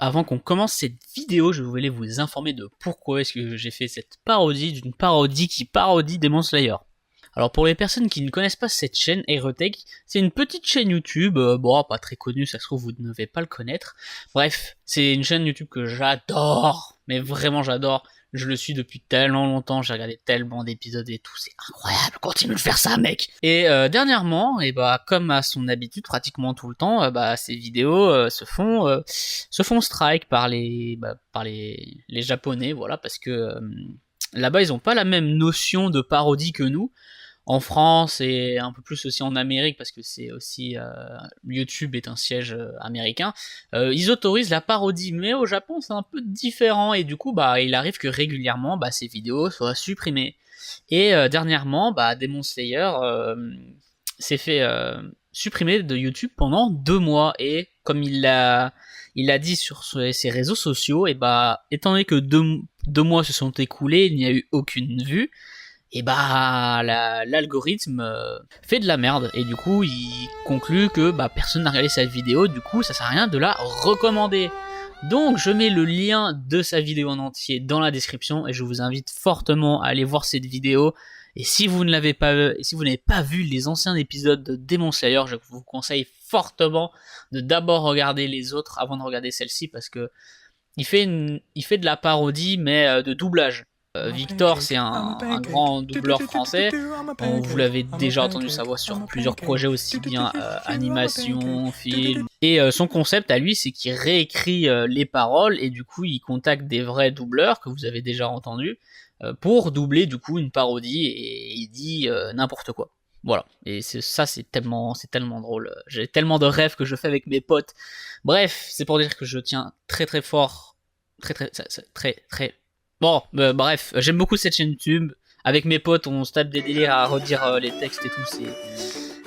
Avant qu'on commence cette vidéo, je voulais vous informer de pourquoi est-ce que j'ai fait cette parodie d'une parodie qui parodie Demon Slayer. Alors pour les personnes qui ne connaissent pas cette chaîne, Aerotech, c'est une petite chaîne YouTube, pas très connue, ça se trouve vous ne devez pas le connaître. Bref, c'est une chaîne YouTube que j'adore, mais vraiment j'adore. Je le suis depuis tellement longtemps, j'ai regardé tellement d'épisodes et tout, c'est incroyable, continue de faire ça mec. Et dernièrement, comme à son habitude pratiquement tout le temps, ces vidéos se font strike par les japonais, voilà, parce que là-bas ils ont pas la même notion de parodie que nous. En France et un peu plus aussi en Amérique, parce que c'est aussi YouTube est un siège américain, ils autorisent la parodie, mais au Japon c'est un peu différent, et du coup il arrive que régulièrement ces vidéos soient supprimées. Et dernièrement Demon Slayer s'est fait supprimer de YouTube pendant 2 mois, et comme il l'a dit sur ses réseaux sociaux, et étant donné que deux mois se sont écoulés, il n'y a eu aucune vue, et l'algorithme fait de la merde, et du coup il conclut que personne n'a regardé sa vidéo, du coup ça sert à rien de la recommander. Donc je mets le lien de sa vidéo en entier dans la description, et je vous invite fortement à aller voir cette vidéo. Et si vous n'avez pas vu les anciens épisodes de Demon Slayer, je vous conseille fortement de d'abord regarder les autres avant de regarder celle-ci, parce que il fait de la parodie, mais de doublage. Victor, c'est un grand doubleur français. Vous l'avez déjà entendu sa voix sur plusieurs projets, aussi bien animation, film. Et son concept à lui, c'est qu'il réécrit les paroles, et du coup il contacte des vrais doubleurs que vous avez déjà entendus pour doubler du coup une parodie, et il dit n'importe quoi. Voilà, et c'est tellement drôle. J'ai tellement de rêves que je fais avec mes potes. Bref, c'est pour dire que je tiens très très fort, très. Bon, bref, j'aime beaucoup cette chaîne YouTube. Avec mes potes, on se tape des délires à redire les textes et tout.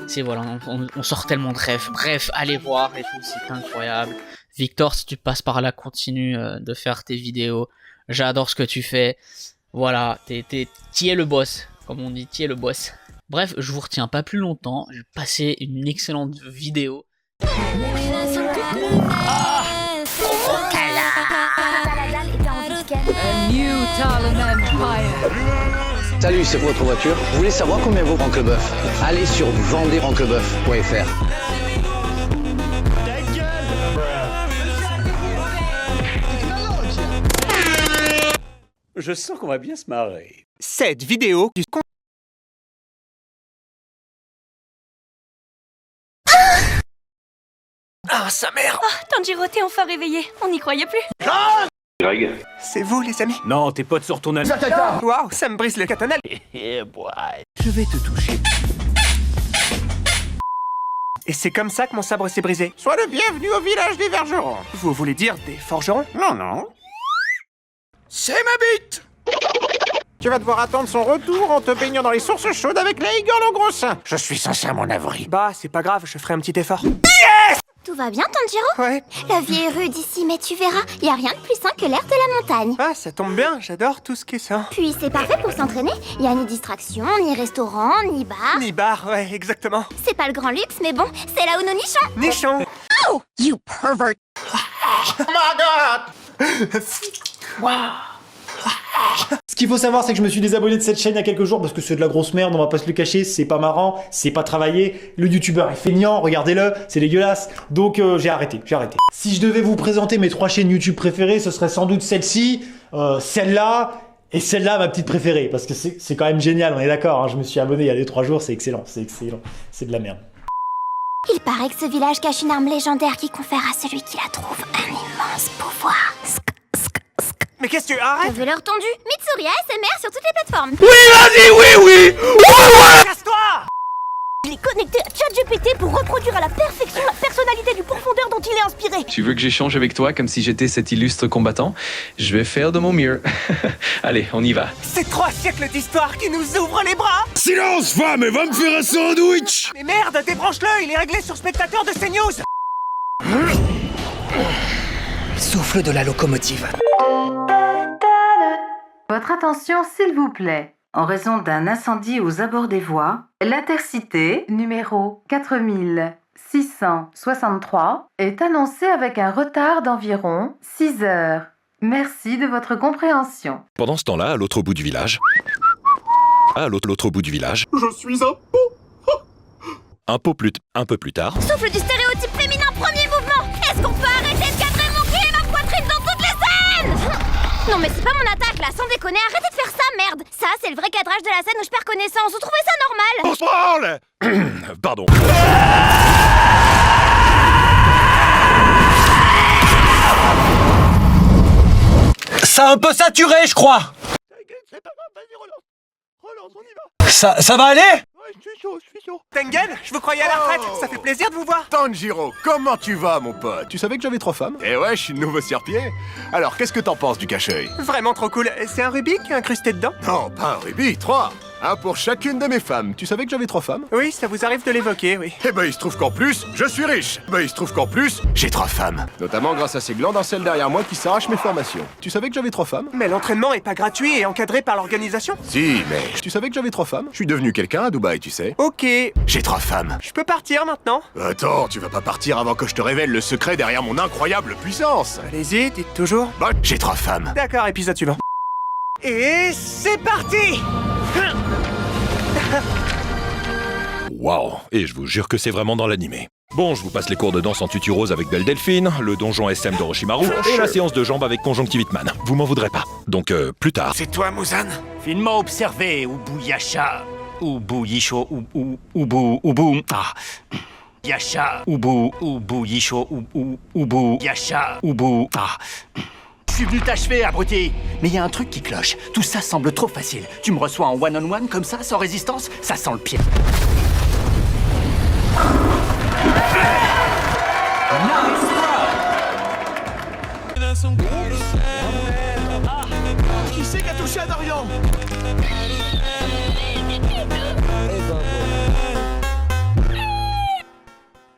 C'est voilà, on sort tellement de rêves. Bref, allez voir et tout, c'est incroyable. Victor, si tu passes par là, continue de faire tes vidéos. J'adore ce que tu fais. Voilà, t'y es le boss, comme on dit, t'y es le boss. Bref, je vous retiens pas plus longtemps. Je vais passer une excellente vidéo. Salut, c'est votre voiture. Vous voulez savoir combien vaut Ranclebeuf? Allez sur vendersranclebeuf.fr. Je sens qu'on va bien se marrer. Cette vidéo du Ah, sa mère! Oh, Tanjiro, t'es enfin réveillé. On n'y croyait plus. Greg. C'est vous, les amis? Non, tes potes sur ton âne. Waouh, ça me brise le katana. Je vais te toucher. Et c'est comme ça que mon sabre s'est brisé. Sois le bienvenu au village des Vergerons. Vous voulez dire des forgerons? Non. C'est ma bite! Tu vas devoir attendre son retour en te baignant dans les sources chaudes avec les Igor en gros sein. Je suis sincèrement navré. Bah, c'est pas grave, je ferai un petit effort. Tout va bien, Tanjiro? Ouais. La vie est rude ici, mais tu verras, y a rien de plus sain que l'air de la montagne. Ah, ça tombe bien, j'adore tout ce qui est ça. Puis c'est parfait pour s'entraîner. Y a ni distraction, ni restaurant, ni bar. Ni bar, ouais, exactement. C'est pas le grand luxe, mais bon, c'est là où nos nichons. Nichon. Oh, you pervert. Oh my god! Ce qu'il faut savoir, c'est que je me suis désabonné de cette chaîne il y a quelques jours parce que c'est de la grosse merde, on va pas se le cacher, c'est pas marrant, c'est pas travaillé, le youtubeur est feignant, regardez-le, c'est dégueulasse, donc j'ai arrêté. Si je devais vous présenter mes 3 chaînes YouTube préférées, ce serait sans doute celle-ci, celle-là, et celle-là ma petite préférée, parce que c'est quand même génial, on est d'accord, hein, je me suis abonné il y a 2-3 jours, c'est excellent, c'est de la merde. Il paraît que ce village cache une arme légendaire qui confère à celui qui la trouve un immense pouvoir. Mais qu'est-ce que tu... Arrête! Vous leur tendu Mitsuri ASMR sur toutes les plateformes. Oui! Casse-toi! Il est connecté à ChatGPT pour reproduire à la perfection la personnalité du profondeur dont il est inspiré. Tu veux que j'échange avec toi comme si j'étais cet illustre combattant? Je vais faire de mon mieux. Allez, on y va. C'est 3 siècles d'histoire qui nous ouvrent les bras! Silence, femme, et va me faire un sandwich! Mais merde, débranche-le, il est réglé sur spectateur de CNews! Souffle de la locomotive. Votre attention, s'il vous plaît. En raison d'un incendie aux abords des voies, l'intercité numéro 4000 663 est annoncé avec un retard d'environ 6 heures. Merci de votre compréhension. Pendant ce temps-là, à l'autre bout du village... À l'autre bout du village... Je suis un pot. Un peu plus tard... Souffle du stéréotype féminin, premier mouvement. Est-ce qu'on peut arrêter de cadrer mon cul et ma poitrine dans toutes les scènes? Non mais c'est pas mon attaque là, sans déconner, arrêtez de faire ça, merde. Ça, c'est le vrai cadrage de la scène où je perds connaissance. Vous trouvez ça normal? On se branle. Pardon. Ça a un peu saturé, je crois. C'est pas grave, vas-y, relance. Relance, on y va. Ça va aller? Ouais, je suis chaud. Tengen, je vous croyais à la retraite, ça fait plaisir de vous voir. Tanjiro, comment tu vas, mon pote? Tu savais que j'avais 3 femmes? Eh ouais, je suis le nouveau serpier. Alors, qu'est-ce que t'en penses du cache-œil? Vraiment trop cool. C'est un Rubik incrusté dedans? Non, pas un rubis, 3. Un pour chacune de mes femmes. Tu savais que j'avais 3 femmes? Oui, ça vous arrive de l'évoquer, oui. Eh ben, il se trouve qu'en plus, je suis riche. Il se trouve qu'en plus, j'ai 3 femmes. Notamment grâce à ces glands d'un celle derrière moi qui s'arrachent mes formations. Tu savais que j'avais 3 femmes? Mais l'entraînement est pas gratuit et encadré par l'organisation? Si, mais... Tu savais que j'avais 3 femmes? Je suis devenu quelqu'un à Dubaï, tu sais. Ok. J'ai 3 femmes. Je peux partir maintenant? Attends, tu vas pas partir avant que je te révèle le secret derrière mon incroyable puissance. Allez-y, dites toujours. Bah, j'ai 3 femmes. D'accord, épisode suivant. Et c'est parti! Waouh. Et je vous jure que c'est vraiment dans l'animé. Bon, je vous passe les cours de danse en tutu rose avec Belle Delphine, le donjon SM d'Orochimaru et la séance de jambes avec Conjonctivitman. Vous m'en voudrez pas. Donc, plus tard. C'est toi, Muzan? Finement observé, Ubu Yasha. Ubu Yisho, Ubu. Ah. Yasha, Ubu Yisho, Ubu Yasha, Ubu. Ah. Je suis venu t'achever, abruti. Mais il y a un truc qui cloche. Tout ça semble trop facile. Tu me reçois en one-on-one comme ça, sans résistance? Ça sent le pied. Qui c'est qui a touché à Dorian?